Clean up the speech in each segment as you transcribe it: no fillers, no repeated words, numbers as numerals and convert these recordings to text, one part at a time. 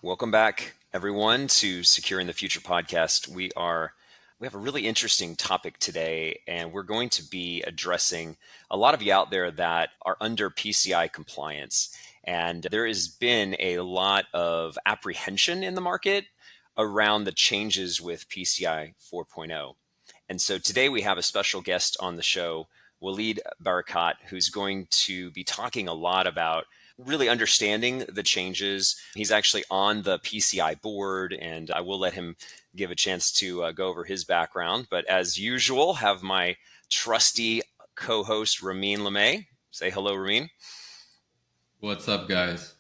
Welcome back, everyone, to Securing the Future podcast. We have a really interesting topic today, and we're going to be addressing a lot of you out there that are under PCI compliance. And there has been a lot of apprehension in the market around the changes with PCI 4.0. And so today we have a special guest on the show, Walid Barakat, who's going to be talking a lot about really understanding the changes. He's actually on the PCI board, and I will let him give a chance to go over his background. But as usual, have my trusty co-host, Ramin LeMay. Say hello, Ramin. What's up, guys?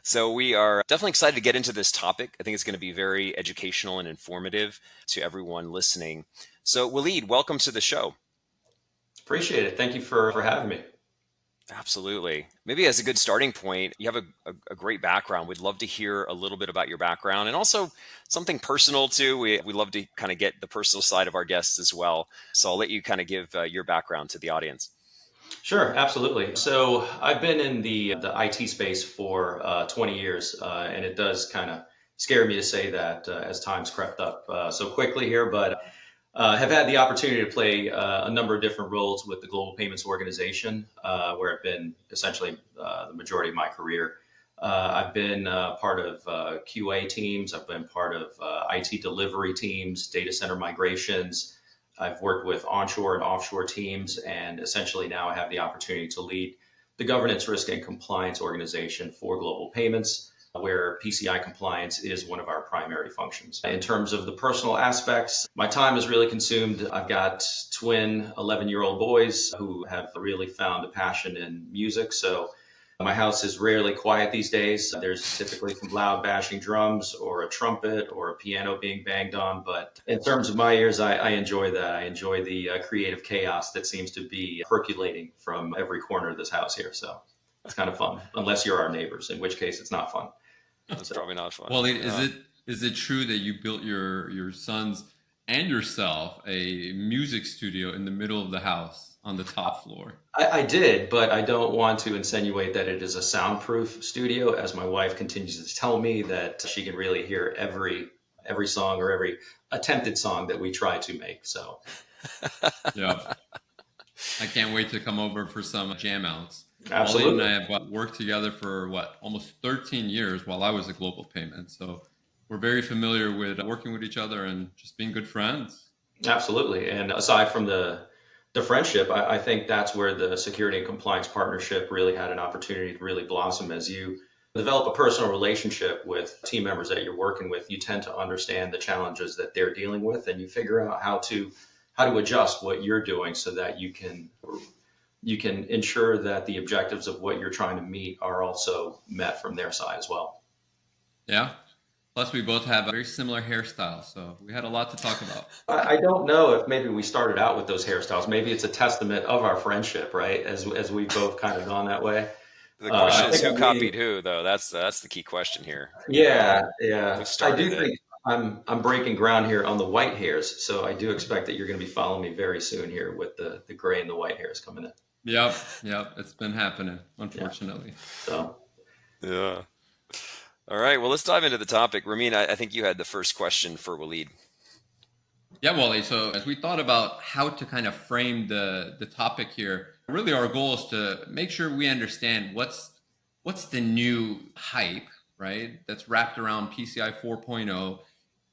So we are definitely excited to get into this topic. I think it's going to be very educational and informative to everyone listening. So Walid, welcome to the show. Appreciate it. Thank you for having me. Absolutely. Maybe as a good starting point, you have a great background. We'd love to hear a little bit about your background and also something personal too. We love to kind of get the personal side of our guests as well. So I'll let you kind of give your background to the audience. Sure, absolutely. So I've been in the IT space for 20 years, and it does kind of scare me to say that as time's crept up so quickly here, but have had the opportunity to play a number of different roles with the Global Payments Organization, where I've been essentially the majority of my career. I've been part of QA teams. I've been part of IT delivery teams, data center migrations. I've worked with onshore and offshore teams, and essentially now I have the opportunity to lead the governance, risk, and compliance organization for Global Payments, where PCI compliance is one of our primary functions. In terms of the personal aspects, my time is really consumed. I've got twin 11-year-old boys who have really found a passion in music. So my house is rarely quiet these days. There's typically some loud bashing drums or a trumpet or a piano being banged on. But in terms of my ears, I enjoy that. I enjoy the creative chaos that seems to be percolating from every corner of this house here. So it's kind of fun, unless you're our neighbors, in which case it's not fun. That's probably not fun. Well, is it true that you built your sons and yourself a music studio in the middle of the house on the top floor? I did, but I don't want to insinuate that it is a soundproof studio, as my wife continues to tell me that she can really hear every song or every attempted song that we try to make. So, yeah, I can't wait to come over for some jam outs. Absolutely. Walid and I have worked together for almost 13 years while I was at Global Payments. So we're very familiar with working with each other and just being good friends. Absolutely. And aside from the friendship, I think that's where the security and compliance partnership really had an opportunity to really blossom. As you develop a personal relationship with team members that you're working with, you tend to understand the challenges that they're dealing with, and you figure out how to adjust what you're doing so that you can ensure that the objectives of what you're trying to meet are also met from their side as well. Yeah. Plus, we both have a very similar hairstyles, so we had a lot to talk about. I don't know if maybe we started out with those hairstyles. Maybe it's a testament of our friendship, right? As we've both kind of gone that way. The question is who copied who, though. That's the key question here. Yeah. I do think I'm breaking ground here on the white hairs, so I do expect that you're going to be following me very soon here with the gray and the white hairs coming in. Yep, it's been happening, unfortunately. Yeah. All right, well, let's dive into the topic. Ramin, I think you had the first question for Walid. Yeah, Wally. So as we thought about how to kind of frame the topic here, really our goal is to make sure we understand what's the new hype, right? That's wrapped around PCI 4.0.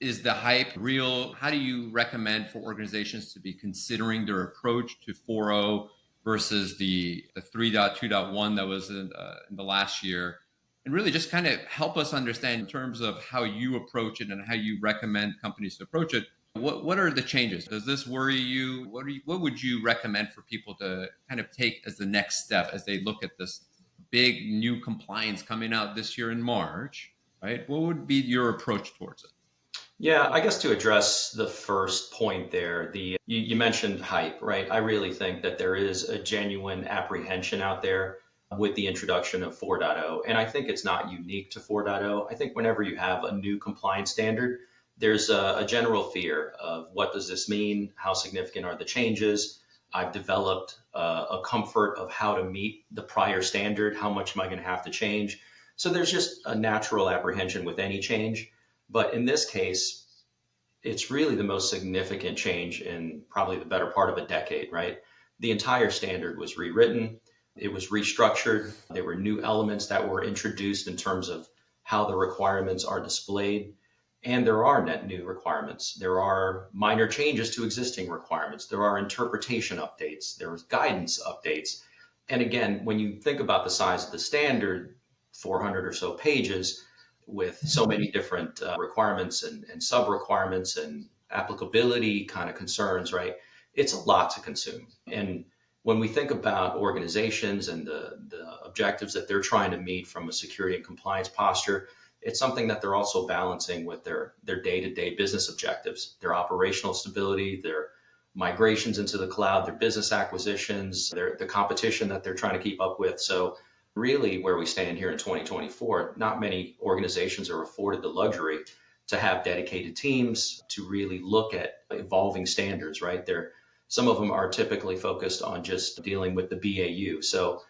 Is the hype real? How do you recommend for organizations to be considering their approach to 4.0 versus the 3.2.1 that was in the last year? And really just kind of help us understand in terms of how you approach it and how you recommend companies to approach it. What are the changes? Does this worry you? What would you recommend for people to kind of take as the next step as they look at this big new compliance coming out this year in March, right? What would be your approach towards it? Yeah, I guess to address the first point there, you mentioned hype, right? I really think that there is a genuine apprehension out there with the introduction of 4.0. And I think it's not unique to 4.0. I think whenever you have a new compliance standard, there's a general fear of what does this mean? How significant are the changes? I've developed a comfort of how to meet the prior standard. How much am I going to have to change? So there's just a natural apprehension with any change. But in this case, it's really the most significant change in probably the better part of a decade, right? The entire standard was rewritten, it was restructured, there were new elements that were introduced in terms of how the requirements are displayed. And there are net new requirements. There are minor changes to existing requirements. There are interpretation updates. There's guidance updates. And again, when you think about the size of the standard, 400 or so pages with so many different requirements and sub-requirements and applicability kind of concerns, right? It's a lot to consume. And when we think about organizations and the objectives that they're trying to meet from a security and compliance posture, it's something that they're also balancing with their day-to-day business objectives, their operational stability, their migrations into the cloud, their business acquisitions, the competition that they're trying to keep up with. So really where we stand here in 2024, not many organizations are afforded the luxury to have dedicated teams to really look at evolving standards, right? Some of them are typically focused on just dealing with the BAU. So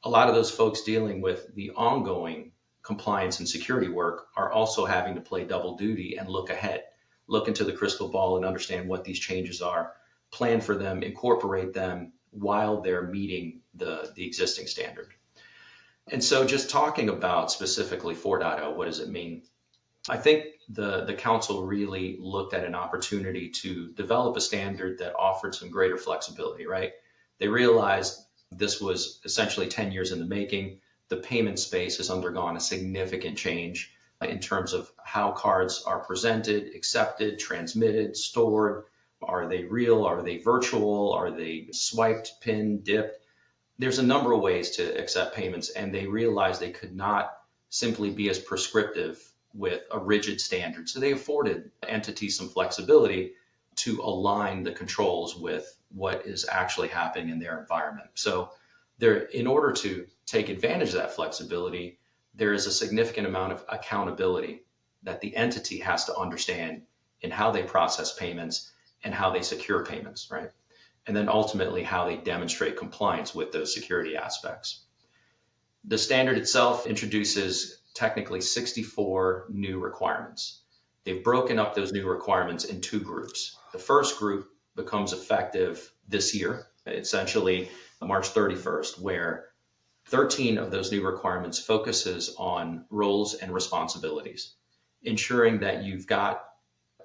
a lot of those folks dealing with the ongoing compliance and security work are also having to play double duty and look ahead, look into the crystal ball and understand what these changes are, plan for them, incorporate them while they're meeting the existing standard. And so just talking about specifically 4.0, what does it mean? I think the council really looked at an opportunity to develop a standard that offered some greater flexibility, right? They realized this was essentially 10 years in the making. The payment space has undergone a significant change in terms of how cards are presented, accepted, transmitted, stored. Are they real? Are they virtual? Are they swiped, pinned, dipped? There's a number of ways to accept payments, and they realized they could not simply be as prescriptive with a rigid standard. So they afforded entities some flexibility to align the controls with what is actually happening in their environment. So in order to take advantage of that flexibility, there is a significant amount of accountability that the entity has to understand in how they process payments and how they secure payments, right? And then ultimately how they demonstrate compliance with those security aspects. The standard itself introduces technically 64 new requirements. They've broken up those new requirements in two groups. The first group becomes effective this year, essentially March 31st, where 13 of those new requirements focuses on roles and responsibilities, ensuring that you've got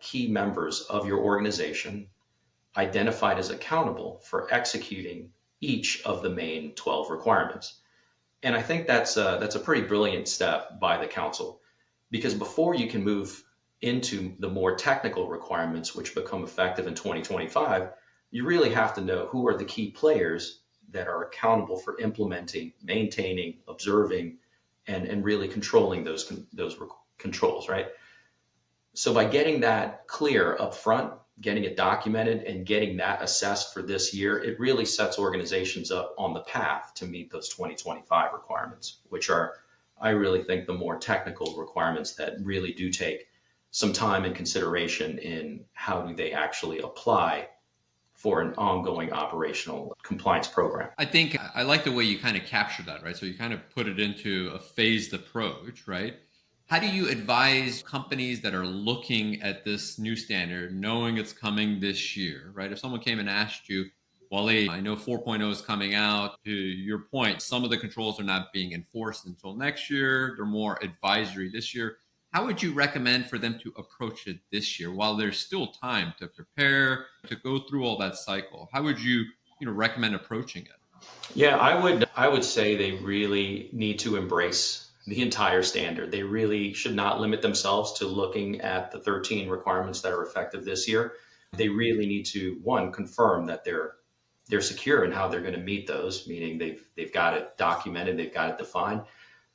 key members of your organization identified as accountable for executing each of the main 12 requirements. And I think that's a pretty brilliant step by the council, because before you can move into the more technical requirements, which become effective in 2025, you really have to know who are the key players that are accountable for implementing, maintaining, observing, and really controlling those controls, right? So by getting that clear up front, getting it documented and getting that assessed for this year, it really sets organizations up on the path to meet those 2025 requirements, which are, I really think, the more technical requirements that really do take some time and consideration in how do they actually apply for an ongoing operational compliance program. I think I like the way you kind of captured that, right? So you kind of put it into a phased approach, right? How do you advise companies that are looking at this new standard, knowing it's coming this year, right? If someone came and asked you, Walid, I know 4.0 is coming out. To your point, some of the controls are not being enforced until next year. They're more advisory this year. How would you recommend for them to approach it this year while there's still time to prepare, to go through all that cycle? How would you recommend approaching it? Yeah, I would say they really need to embrace the entire standard. They really should not limit themselves to looking at the 13 requirements that are effective this year. They really need to, one, confirm that they're secure in how they're going to meet those, meaning they've got it documented, they've got it defined,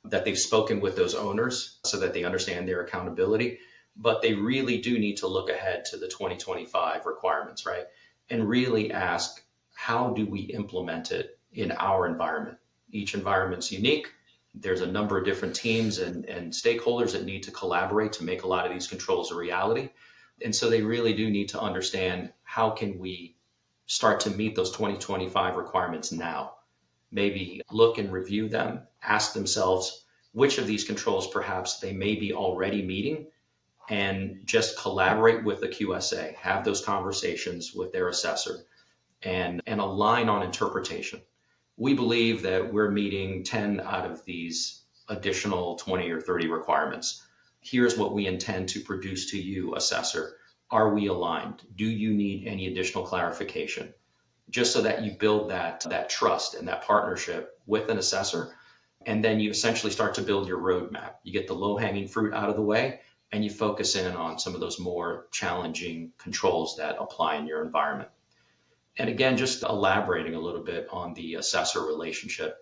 that they've spoken with those owners so that they understand their accountability. But they really do need to look ahead to the 2025 requirements, right? And really ask, how do we implement it in our environment? Each environment's unique. There's a number of different teams and stakeholders that need to collaborate to make a lot of these controls a reality. And so they really do need to understand, how can we start to meet those 2025 requirements now? Maybe look and review them, ask themselves, which of these controls perhaps they may be already meeting, and just collaborate with the QSA, have those conversations with their assessor, and align on interpretation. We believe that we're meeting 10 out of these additional 20 or 30 requirements. Here's what we intend to produce to you, assessor. Are we aligned? Do you need any additional clarification? Just so that you build that trust and that partnership with an assessor. And then you essentially start to build your roadmap. You get the low-hanging fruit out of the way, and you focus in on some of those more challenging controls that apply in your environment. And again, just elaborating a little bit on the assessor relationship,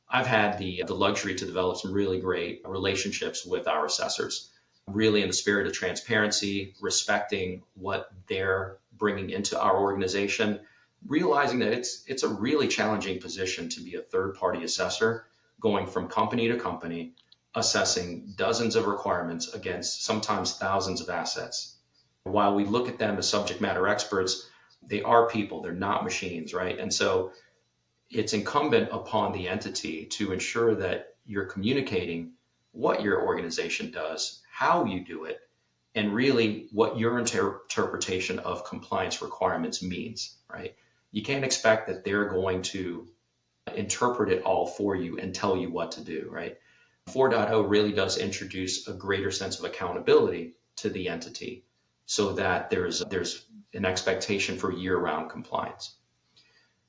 I've had the luxury to develop some really great relationships with our assessors, really in the spirit of transparency, respecting what they're bringing into our organization, realizing that it's a really challenging position to be a third-party assessor, going from company to company, assessing dozens of requirements against sometimes thousands of assets. While we look at them as subject matter experts, they are people, they're not machines, right? And so it's incumbent upon the entity to ensure that you're communicating what your organization does, how you do it, and really what your interpretation of compliance requirements means, right? You can't expect that they're going to interpret it all for you and tell you what to do, right? 4.0 really does introduce a greater sense of accountability to the entity so that there's an expectation for year-round compliance.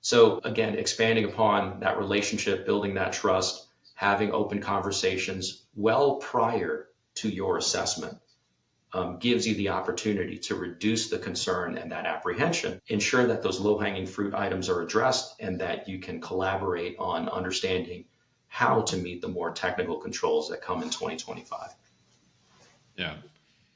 So again, expanding upon that relationship, building that trust, having open conversations well prior to your assessment gives you the opportunity to reduce the concern and that apprehension, ensure that those low-hanging fruit items are addressed, and that you can collaborate on understanding how to meet the more technical controls that come in 2025. Yeah.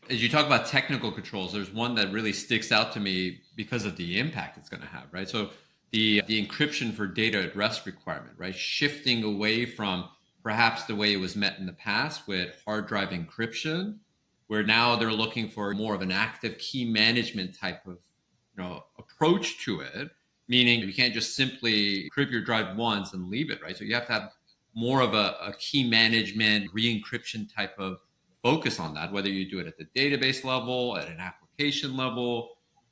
As you talk about technical controls, there's one that really sticks out to me because of the impact it's going to have, right? So the encryption for data at rest requirement, right? Shifting away from perhaps the way it was met in the past with hard drive encryption, where now they're looking for more of an active key management type of approach to it, meaning you can't just simply encrypt your drive once and leave it, right? So you have to have more of a key management, re-encryption type of focus on that, whether you do it at the database level, at an application level.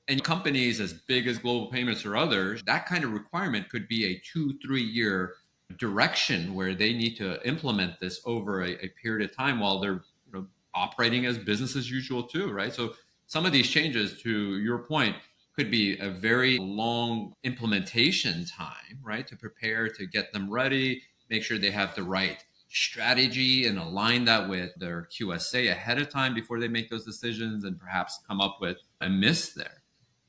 And companies as big as Global Payments or others, that kind of requirement could be a 2-3 year direction where they need to implement this over a period of time while they're operating as business as usual too, right? So some of these changes, to your point, could be a very long implementation time, right? To prepare, to get them ready, make sure they have the right strategy and align that with their QSA ahead of time before they make those decisions and perhaps come up with a miss there.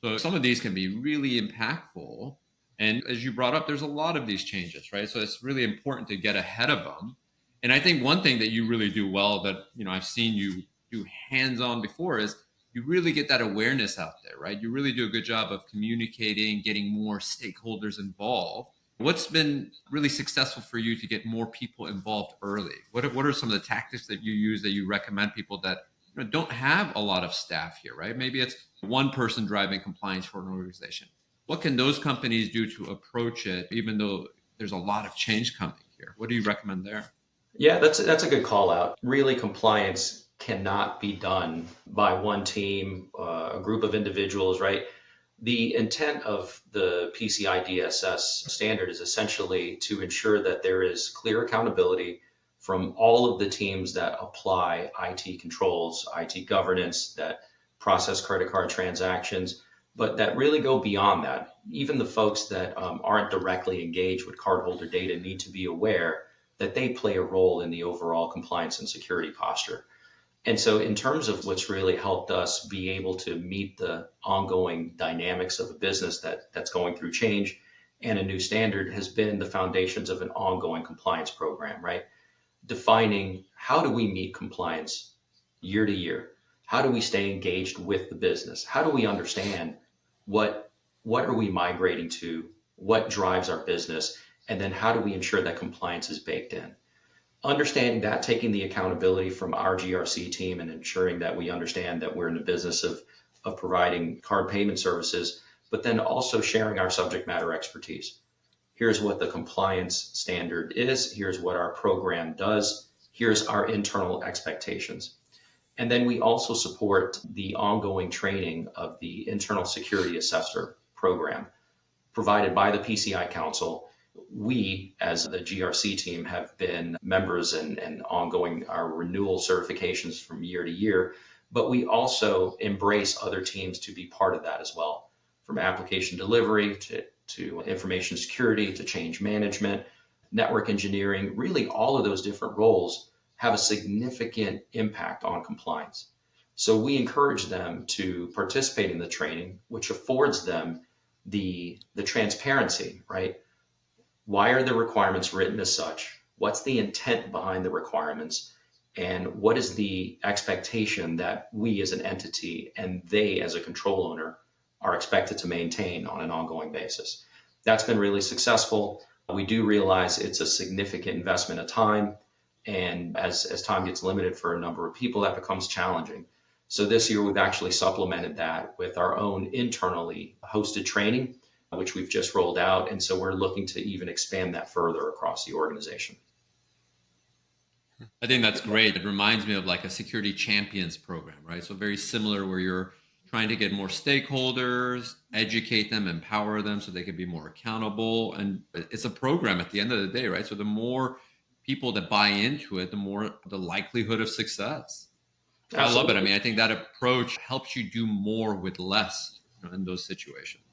So some of these can be really impactful. And as you brought up, there's a lot of these changes, right? So it's really important to get ahead of them. And I think one thing that you really do well that, I've seen you do hands-on before is you really get that awareness out there, right? You really do a good job of communicating, getting more stakeholders involved. What's been really successful for you to get more people involved early? What are some of the tactics that you use that you recommend people that don't have a lot of staff here, right? Maybe it's one person driving compliance for an organization. What can those companies do to approach it, even though there's a lot of change coming here? What do you recommend there? Yeah, that's a good call out. Really, compliance cannot be done by one team, a group of individuals, right? The intent of the PCI DSS standard is essentially to ensure that there is clear accountability from all of the teams that apply IT controls, IT governance, that process credit card transactions, but that really go beyond that. Even the folks that aren't directly engaged with cardholder data need to be aware that they play a role in the overall compliance and security posture. And so in terms of what's really helped us be able to meet the ongoing dynamics of a business that's going through change and a new standard has been the foundations of an ongoing compliance program, right? Defining how do we meet compliance year to year? How do we stay engaged with the business? How do we understand what are we migrating to? What drives our business? And then how do we ensure that compliance is baked in? Understanding that, taking the accountability from our GRC team and ensuring that we understand that we're in the business of providing card payment services, but then also sharing our subject matter expertise. Here's what the compliance standard is. Here's what our program does. here's our internal expectations. And then we also support the ongoing training of the internal security assessor program provided by the PCI Council. We, as the GRC team, have been members and ongoing our renewal certifications from year to year, but we also embrace other teams to be part of that as well, from application delivery to information security to change management, network engineering. Really, all of those different roles have a significant impact on compliance. So we encourage them to participate in the training, which affords them the transparency, right? Why are the requirements written as such? What's the intent behind the requirements? And what is the expectation that we as an entity and they as a control owner are expected to maintain on an ongoing basis? That's been really successful. We do realize it's a significant investment of time. And as time gets limited for a number of people, that becomes challenging. So this year, we've actually supplemented that with our own internally hosted training, which we've just rolled out. And so we're looking to even expand that further across the organization. I think that's great. It reminds me of like a security champions program, right? So very similar, where you're trying to get more stakeholders, educate them, empower them so they can be more accountable. And it's a program at the end of the day, right? So the more people that buy into it, the more the likelihood of success. Absolutely. I love it. I mean, I think that approach helps you do more with less, in those situations.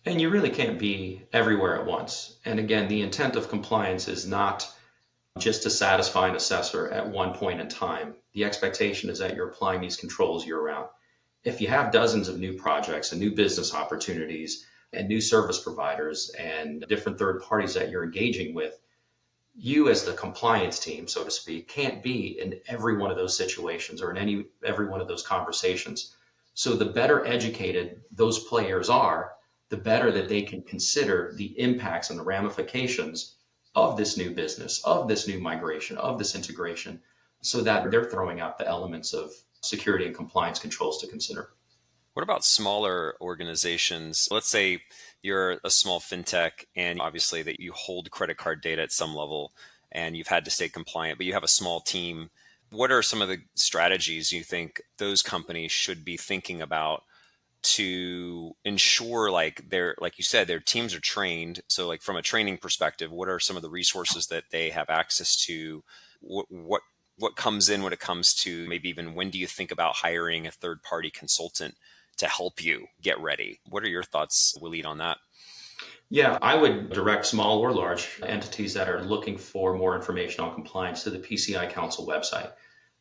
And you really can't be everywhere at once. And again, the intent of compliance is not just to satisfy an assessor at one point in time. The expectation is that you're applying these controls year round. If you have dozens of new projects and new business opportunities and new service providers and different third parties that you're engaging with, you as the compliance team, so to speak, can't be in every one of those situations or in every one of those conversations. So the better educated those players are, the better that they can consider the impacts and the ramifications of this new business, of this new migration, of this integration, so that they're throwing out the elements of security and compliance controls to consider. What about smaller organizations? Let's say you're a small fintech and obviously that you hold credit card data at some level and you've had to stay compliant, but you have a small team. What are some of the strategies you think those companies should be thinking about to ensure, like you said, their teams are trained? So like from a training perspective, what are some of the resources that they have access to? What comes in when it comes to maybe even when do you think about hiring a third party consultant to help you get ready? What are your thoughts, Walid, on that? Yeah, I would direct small or large entities that are looking for more information on compliance to the PCI Council website.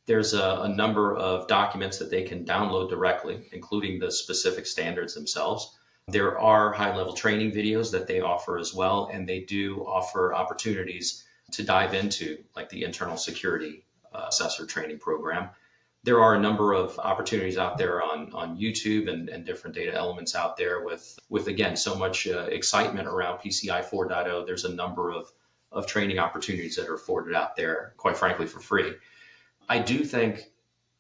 There's a number of documents that they can download directly, including the specific standards themselves. There are high-level training videos that they offer as well, and they do offer opportunities to dive into, like the internal security assessor training program. There are a number of opportunities out there on YouTube and different data elements out there with again, so much excitement around PCI 4.0. There's a number of training opportunities that are afforded out there, quite frankly, for free. I do think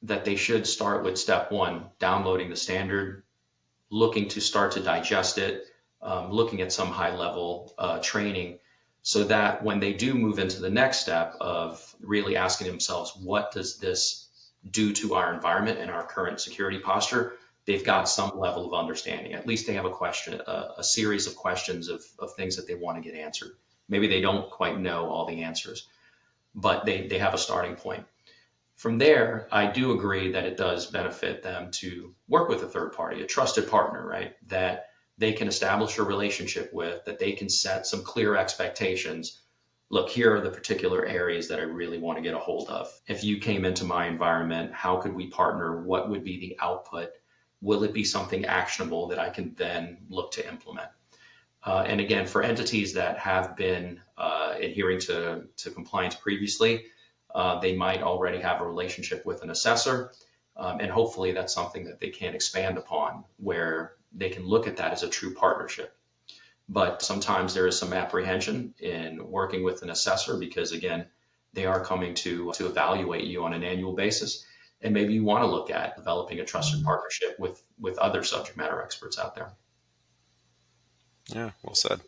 that they should start with step one, downloading the standard, looking to start to digest it, looking at some high level training, so that when they do move into the next step of really asking themselves, what does this do to our environment and our current security posture, they've got some level of understanding. At least they have a question, a series of questions of things that they want to get answered. Maybe they don't quite know all the answers, but they have a starting point. From there, I do agree that it does benefit them to work with a third party, a trusted partner, right? That they can establish a relationship with, that they can set some clear expectations. Look, here are the particular areas that I really want to get a hold of. If you came into my environment, how could we partner? What would be the output? Will it be something actionable that I can then look to implement? And again, for entities that have been adhering to compliance previously, they might already have a relationship with an assessor. And hopefully that's something that they can expand upon, where they can look at that as a true partnership. But sometimes there is some apprehension in working with an assessor because, again, they are coming to evaluate you on an annual basis. And maybe you want to look at developing a trusted partnership with other subject matter experts out there. Yeah, well said.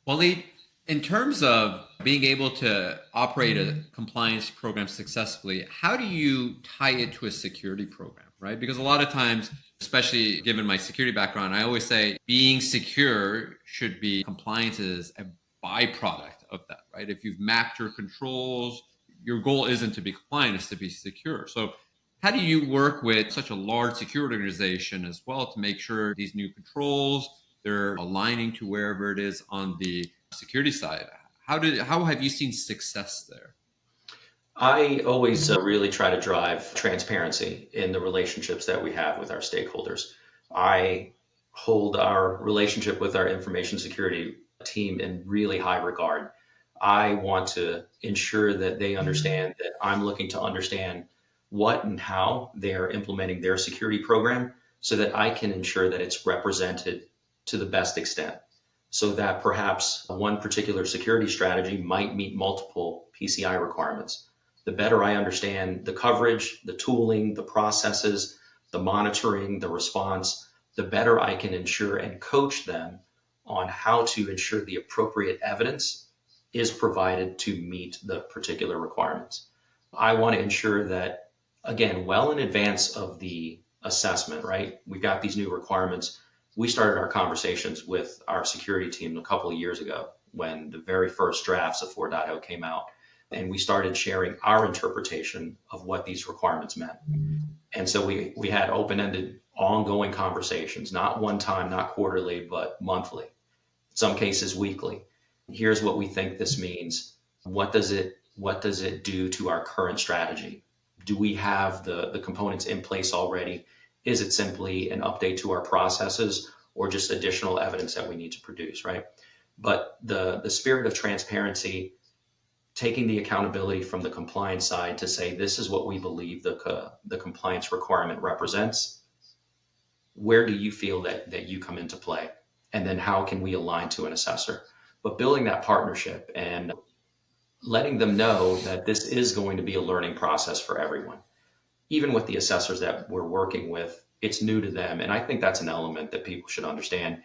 Walid, In terms of being able to operate a compliance program successfully, how do you tie it to a security program, right? Because a lot of times, especially given my security background, I always say being secure should be compliance is a byproduct of that, right? If you've mapped your controls, your goal isn't to be compliant, it's to be secure. So how do you work with such a large security organization as well to make sure these new controls, they're aligning to wherever it is on the security side? How have you seen success there? I always really try to drive transparency in the relationships that we have with our stakeholders. I hold our relationship with our information security team in really high regard. I want to ensure that they understand that I'm looking to understand what and how they are implementing their security program so that I can ensure that it's represented to the best extent. So that perhaps one particular security strategy might meet multiple PCI requirements. The better I understand the coverage, the tooling, the processes, the monitoring, the response, the better I can ensure and coach them on how to ensure the appropriate evidence is provided to meet the particular requirements. I want to ensure that, again, well in advance of the assessment, right? We've got these new requirements. We started our conversations with our security team a couple of years ago when the very first drafts of 4.0 came out. And we started sharing our interpretation of what these requirements meant. And so we had open-ended, ongoing conversations, not one time, not quarterly, but monthly, in some cases weekly. Here's what we think this means. What does it do to our current strategy? Do we have the components in place already? Is it simply an update to our processes or just additional evidence that we need to produce, right? But the spirit of transparency, taking the accountability from the compliance side to say, this is what we believe the compliance requirement represents. Where do you feel that you come into play? And then how can we align to an assessor? But building that partnership and letting them know that this is going to be a learning process for everyone. Even with the assessors that we're working with, it's new to them. And I think that's an element that people should understand.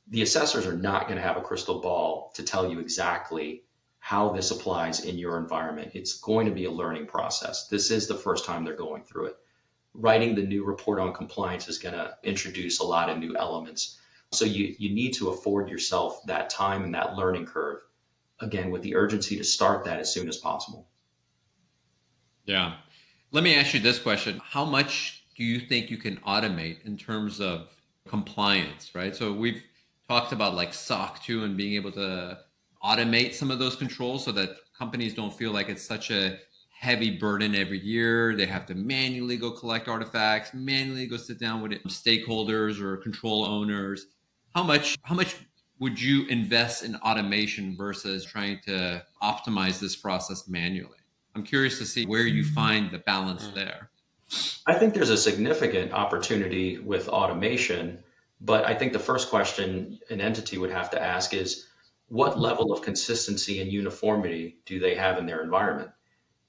The assessors are not going to have a crystal ball to tell you exactly how this applies in your environment. It's going to be a learning process. This is the first time they're going through it. Writing the new report on compliance is going to introduce a lot of new elements. So you need to afford yourself that time and that learning curve, again, with the urgency to start that as soon as possible. Yeah. Let me ask you this question. How much do you think you can automate in terms of compliance, right? So we've talked about like SOC 2 and being able to automate some of those controls so that companies don't feel like it's such a heavy burden every year. They have to manually go collect artifacts, manually go sit down with stakeholders or control owners. How much would you invest in automation versus trying to optimize this process manually? I'm curious to see where you find the balance there. I think there's a significant opportunity with automation, but I think the first question an entity would have to ask is, what level of consistency and uniformity do they have in their environment?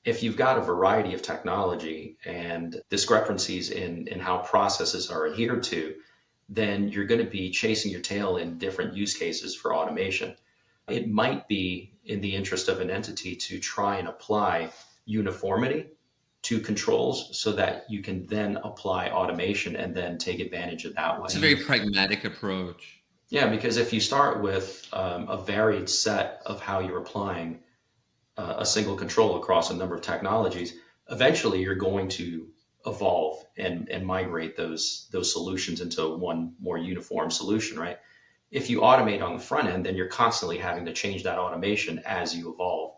If you've got a variety of technology and discrepancies in how processes are adhered to, then you're going to be chasing your tail in different use cases for automation. It might be in the interest of an entity to try and apply uniformity to controls so that you can then apply automation and then take advantage of that way. It's a very pragmatic approach. Yeah, because if you start with a varied set of how you're applying a single control across a number of technologies, eventually you're going to evolve and migrate those solutions into one more uniform solution, right? If you automate on the front end, then you're constantly having to change that automation as you evolve.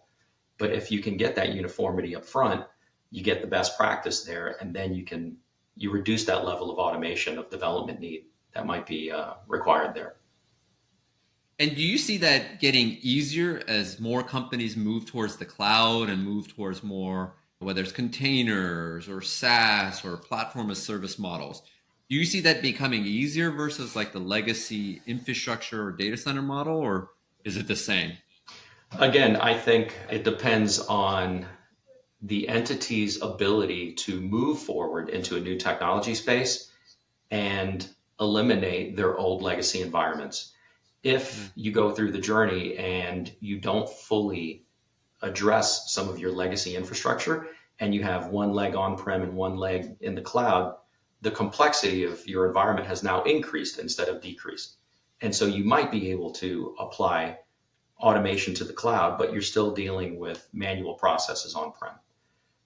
But if you can get that uniformity up front, you get the best practice there, and then you reduce that level of automation of development need that might be required there. And do you see that getting easier as more companies move towards the cloud and move towards more, whether it's containers or SaaS or platform as service models? Do you see that becoming easier versus like the legacy infrastructure or data center model, or is it the same? Again, I think it depends on the entity's ability to move forward into a new technology space and eliminate their old legacy environments. If you go through the journey and you don't fully address some of your legacy infrastructure and you have one leg on-prem and one leg in the cloud, the complexity of your environment has now increased instead of decreased. And so you might be able to apply automation to the cloud, but you're still dealing with manual processes on-prem.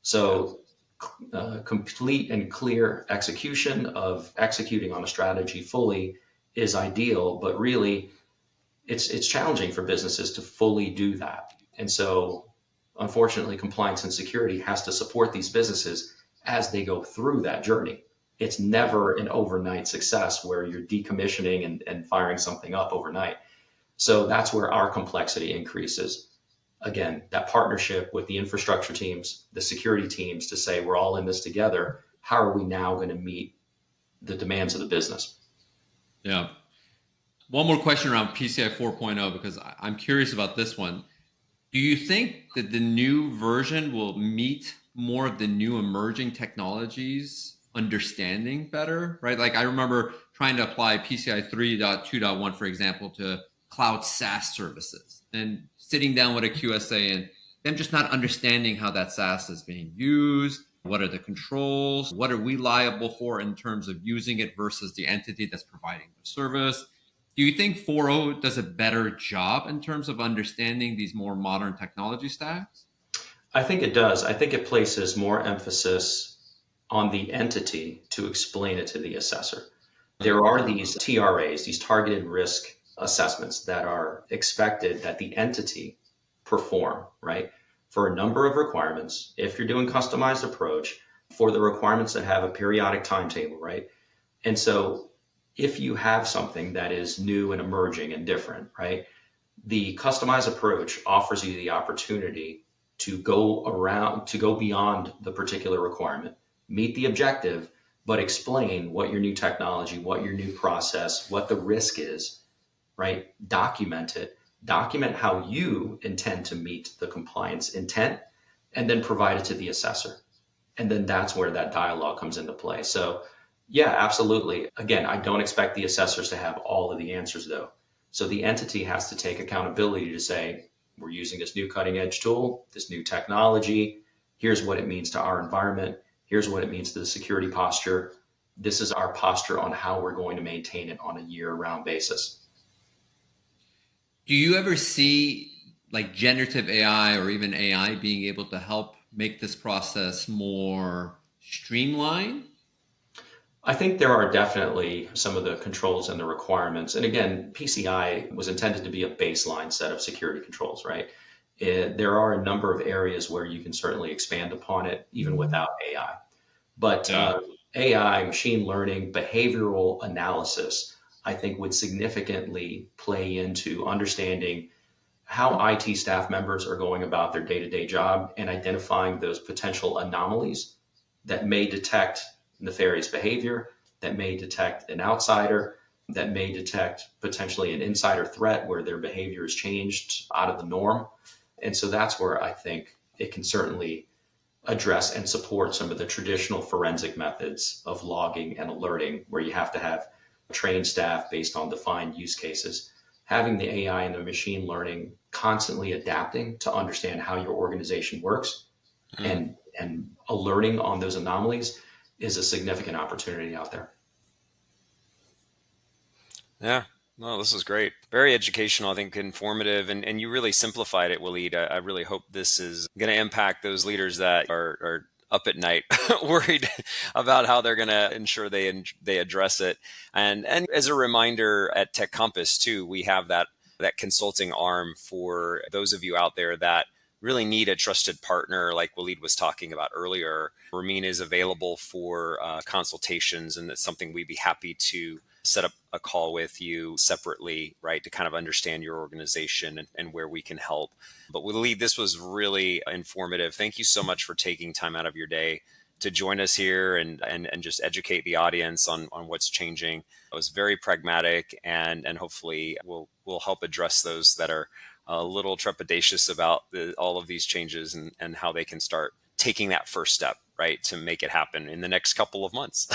So complete and clear execution of executing on a strategy fully is ideal, but really it's challenging for businesses to fully do that. And so unfortunately, compliance and security has to support these businesses as they go through that journey. It's never an overnight success where you're decommissioning and firing something up overnight. So that's where our complexity increases. Again, that partnership with the infrastructure teams, the security teams to say, we're all in this together. How are we now going to meet the demands of the business? Yeah. One more question around PCI 4.0, because I'm curious about this one. Do you think that the new version will meet more of the new emerging technologies understanding better, right? Like I remember trying to apply PCI 3.2.1, for example, to cloud SaaS services and sitting down with a QSA and them just not understanding how that SaaS is being used. What are the controls? What are we liable for in terms of using it versus the entity that's providing the service? Do you think 4.0 does a better job in terms of understanding these more modern technology stacks? I think it does. I think it places more emphasis on the entity to explain it to the assessor. There are these TRAs, these targeted risk assessments that are expected that the entity perform, right? For a number of requirements, if you're doing customized approach, for the requirements that have a periodic timetable, right? And so if you have something that is new and emerging and different, right? The customized approach offers you the opportunity to go beyond the particular requirement, meet the objective, but explain what your new technology, what your new process, what the risk is, right? Document it. Document how you intend to meet the compliance intent, and then provide it to the assessor. And then that's where that dialogue comes into play. So yeah, absolutely. Again, I don't expect the assessors to have all of the answers though. So the entity has to take accountability to say, we're using this new cutting edge tool, this new technology. Here's what it means to our environment. Here's what it means to the security posture. This is our posture on how we're going to maintain it on a year-round basis. Do you ever see like generative AI or even AI being able to help make this process more streamlined? I think there are definitely some of the controls and the requirements. And again, PCI was intended to be a baseline set of security controls, right? There are a number of areas where you can certainly expand upon it, even without AI. But AI, machine learning, behavioral analysis, I think would significantly play into understanding how IT staff members are going about their day-to-day job and identifying those potential anomalies that may detect nefarious behavior, that may detect an outsider, that may detect potentially an insider threat where their behavior has changed out of the norm. And so that's where I think it can certainly address and support some of the traditional forensic methods of logging and alerting, where you have to have trained staff based on defined use cases. Having the AI and the machine learning constantly adapting to understand how your organization works and alerting on those anomalies is a significant opportunity out there. Yeah. No, this is great. Very educational, I think informative, and you really simplified it, Walid. I really hope this is going to impact those leaders that are up at night worried about how they're going to ensure they address it. And as a reminder, at Tech Compass too, we have that consulting arm for those of you out there that really need a trusted partner, like Walid was talking about earlier. Ramin is available for consultations, and it's something we'd be happy to set up a call with you separately, right, to kind of understand your organization and where we can help. But Walid, this was really informative. Thank you so much for taking time out of your day to join us here and just educate the audience on what's changing. It was very pragmatic, and hopefully we'll help address those that are a little trepidatious about all of these changes and how they can start taking that first step, right, to make it happen in the next couple of months.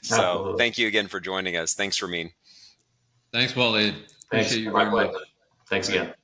So thank you again for joining us. Thanks, Ramin. Thanks, Walid. Thanks. Appreciate you My very pleasure. much. Thanks All right. again.